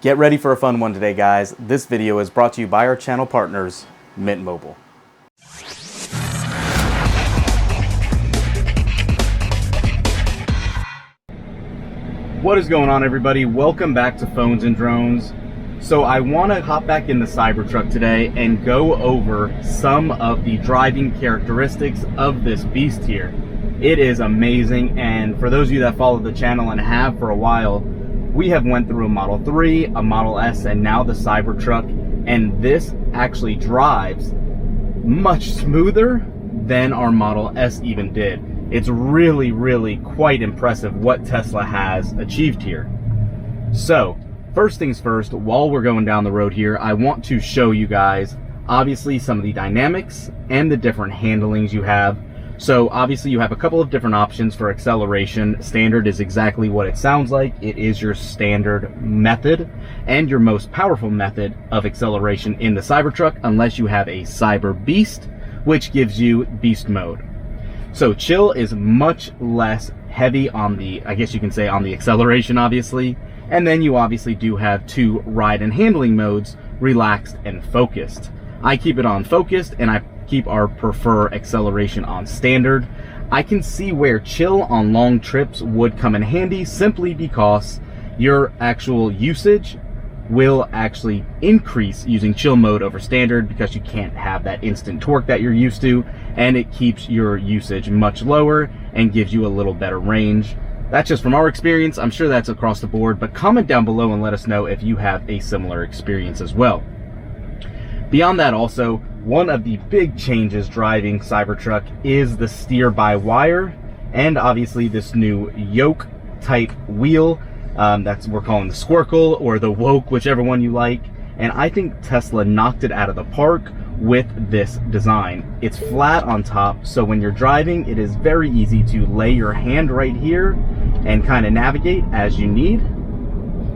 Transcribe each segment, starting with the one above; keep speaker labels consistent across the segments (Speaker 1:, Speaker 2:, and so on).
Speaker 1: Get ready for a fun one today, guys. This video is brought to you by our channel partners, Mint Mobile. What is going on, everybody? Welcome back to Phones and Drones. So I want to hop back in the Cybertruck today and go over some of the driving characteristics of this beast here. It is amazing, and for those of you that follow the channel and have for a while, we have went through a Model 3, a Model S, and now the Cybertruck, and this actually drives much smoother than our Model S even did. It's really quite impressive what Tesla has achieved here. So, first things first, while we're going down the road here, I want to show you guys, obviously, some of the dynamics and the different handlings you have. So, obviously, you have a couple of different options for acceleration. Standard is exactly what it sounds like. It is your standard method and your most powerful method of acceleration in the Cybertruck, unless you have a Cyber Beast, which gives you Beast Mode. So chill is much less heavy on the, I guess you can say, on the acceleration, obviously. And then you obviously do have two ride and handling modes, relaxed and focused. I keep it on focused, and I keep our prefer acceleration on standard. I can see where chill on long trips would come in handy, simply because your actual usage will actually increase using chill mode over standard, because you can't have that instant torque that you're used to, and it keeps your usage much lower and gives you a little better range. That's just from our experience. I'm sure that's across the board, but comment down below and let us know if you have a similar experience as well. Beyond that, also, one of the big changes driving Cybertruck is the steer-by-wire, and obviously this new yoke type wheel. That's we're calling the Squircle or the Woke, whichever one you like. And I think Tesla knocked it out of the park with this design. It's flat on top, so when you're driving, it is very easy to lay your hand right here and kind of navigate as you need.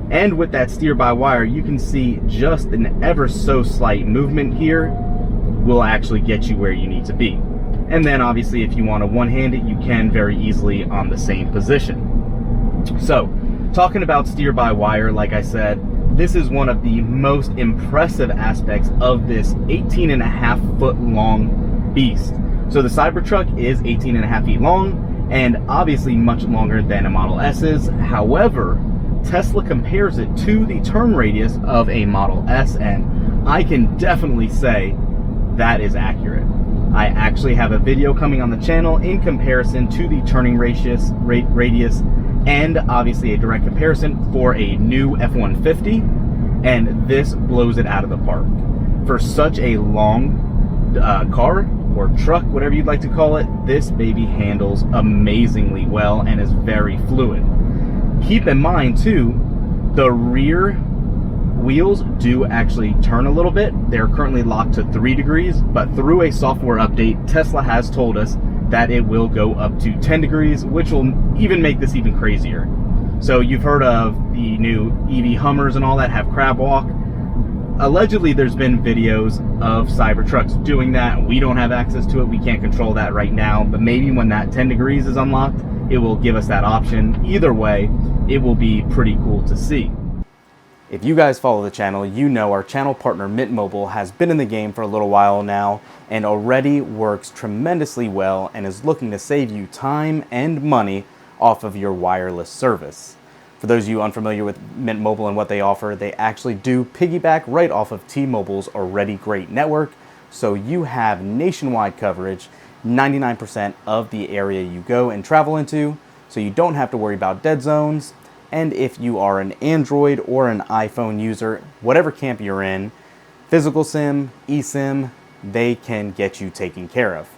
Speaker 1: And with that steer-by-wire, you can see just an ever so slight movement here will actually get you where you need to be. And then obviously, if you want to one-hand it, you can very easily on the same position. So, talking about steer-by-wire, like I said, this is one of the most impressive aspects of this 18.5 foot long beast. So the Cybertruck is 18.5 feet long, and obviously much longer than a Model S is. However, Tesla compares it to the turn radius of a Model S, and I can definitely say that is accurate. I actually have a video coming on the channel in comparison to the turning radius, and obviously a direct comparison for a new F-150, and this blows it out of the park. For such a long car or truck, whatever you'd like to call it, this baby handles amazingly well and is very fluid. Keep in mind too, the rear wheels do actually turn a little bit. They're currently locked to 3 degrees, but through a software update, Tesla has told us that it will go up to 10 degrees, which will even make this even crazier. So you've heard of the new EV Hummers and all that have crab walk. Allegedly, there's been videos of Cybertrucks doing that. We don't have access to it. We can't control that right now, but maybe when that 10 degrees is unlocked, it will give us that option. Either way, it will be pretty cool to see. If you guys follow the channel, you know our channel partner Mint Mobile has been in the game for a little while now and already works tremendously well and is looking to save you time and money off of your wireless service. For those of you unfamiliar with Mint Mobile and what they offer, they actually do piggyback right off of T-Mobile's already great network, so you have nationwide coverage, 99% of the area you go and travel into, so you don't have to worry about dead zones. And if you are an Android or an iPhone user, whatever camp you're in, physical SIM, eSIM, they can get you taken care of.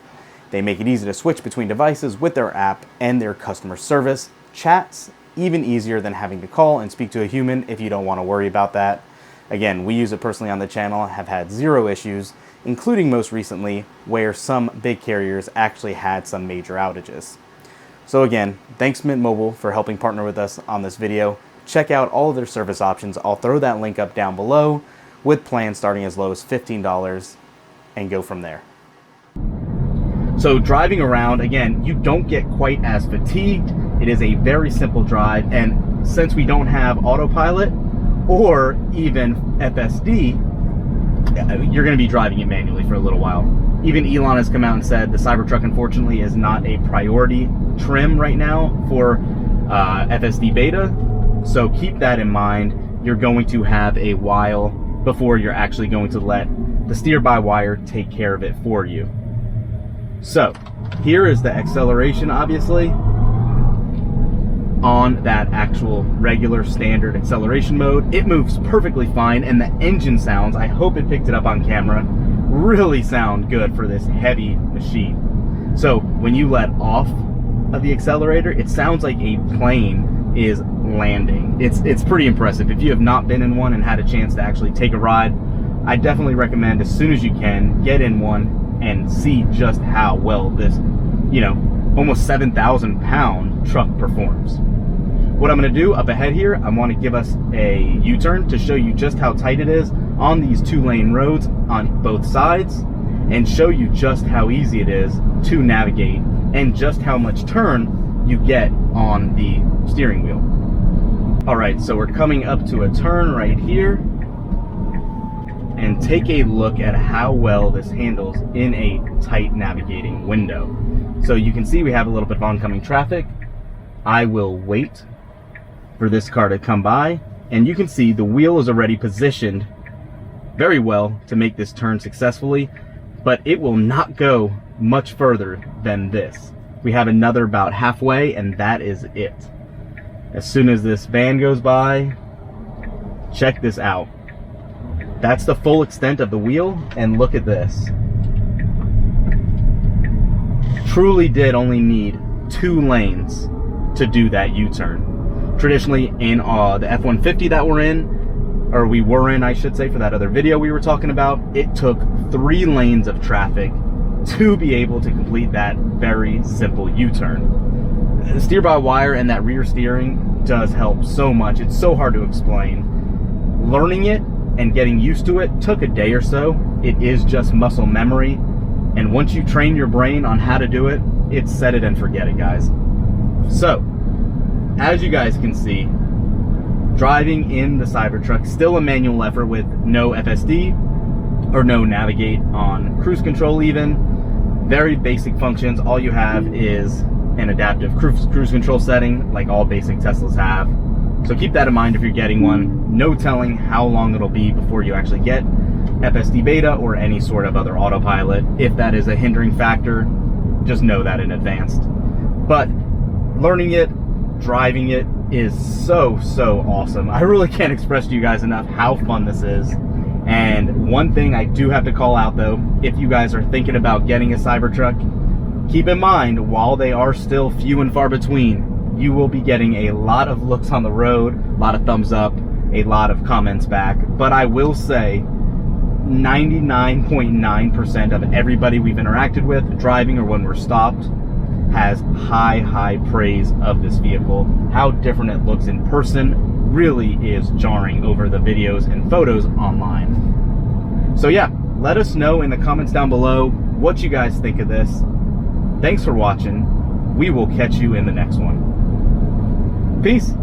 Speaker 1: They make it easy to switch between devices with their app, and their customer service chats even easier than having to call and speak to a human if you don't want to worry about that. Again, we use it personally on the channel, have had zero issues, including most recently where some big carriers actually had some major outages. So again, thanks Mint Mobile for helping partner with us on this video. Check out all of their service options. I'll throw that link up down below, with plans starting as low as $15, and go from there. So driving around, again, you don't get quite as fatigued. It is a very simple drive, and since we don't have autopilot, or even FSD, you're going to be driving it manually for a little while. Even Elon has come out and said the Cybertruck, unfortunately, is not a priority trim right now for FSD beta. So keep that in mind. You're going to have a while before you're actually going to let the steer-by-wire take care of it for you. So here is the acceleration, obviously, on that actual regular standard acceleration mode. It moves perfectly fine, and the engine sounds, I hope it picked it up on camera, really sound good for this heavy machine. So when you let off of the accelerator, it sounds like a plane is landing. It's pretty impressive. If you have not been in one and had a chance to actually take a ride, I definitely recommend as soon as you can get in one and see just how well this, you know, almost 7,000 pound truck performs. What I'm going to do up ahead here, I want to give us a U-turn to show you just how tight it is on these 2-lane roads on both sides, and show you just how easy it is to navigate and just how much turn you get on the steering wheel. All right, so we're coming up to a turn right here, and take a look at how well this handles in a tight navigating window. So you can see we have a little bit of oncoming traffic. I will wait for this car to come by, and you can see the wheel is already positioned very well to make this turn successfully, but it will not go much further than this. We have another about halfway, and that is it. As soon as this van goes by, check this out. That's the full extent of the wheel, and look at this. Truly did only need 2 lanes to do that U-turn. Traditionally in the F-150 that we were in, I should say, for that other video we were talking about, it took 3 lanes of traffic to be able to complete that very simple U-turn. The steer-by-wire and that rear steering does help so much. It's so hard to explain. Learning it and getting used to it took a day or so. It is just muscle memory, and once you train your brain on how to do it, it's set it and forget it, guys. So as you guys can see, driving in the Cybertruck, still a manual effort with no FSD or no navigate on cruise control even. Very basic functions. All you have is an adaptive cruise control setting like all basic Teslas have. So keep that in mind if you're getting one. No telling how long it'll be before you actually get FSD beta or any sort of other autopilot. If that is a hindering factor, just know that in advance. But learning it, driving it is so awesome. I really can't express to you guys enough how fun this is. And one thing I do have to call out though, if you guys are thinking about getting a Cybertruck, keep in mind, while they are still few and far between, you will be getting a lot of looks on the road, a lot of thumbs up, a lot of comments back. But I will say 99.9% of everybody we've interacted with, driving or when we're stopped, has high praise of this vehicle. How different it looks in person really is jarring over the videos and photos online. So yeah, let us know in the comments down below what you guys think of this. Thanks for watching. We will catch you in the next one. Peace.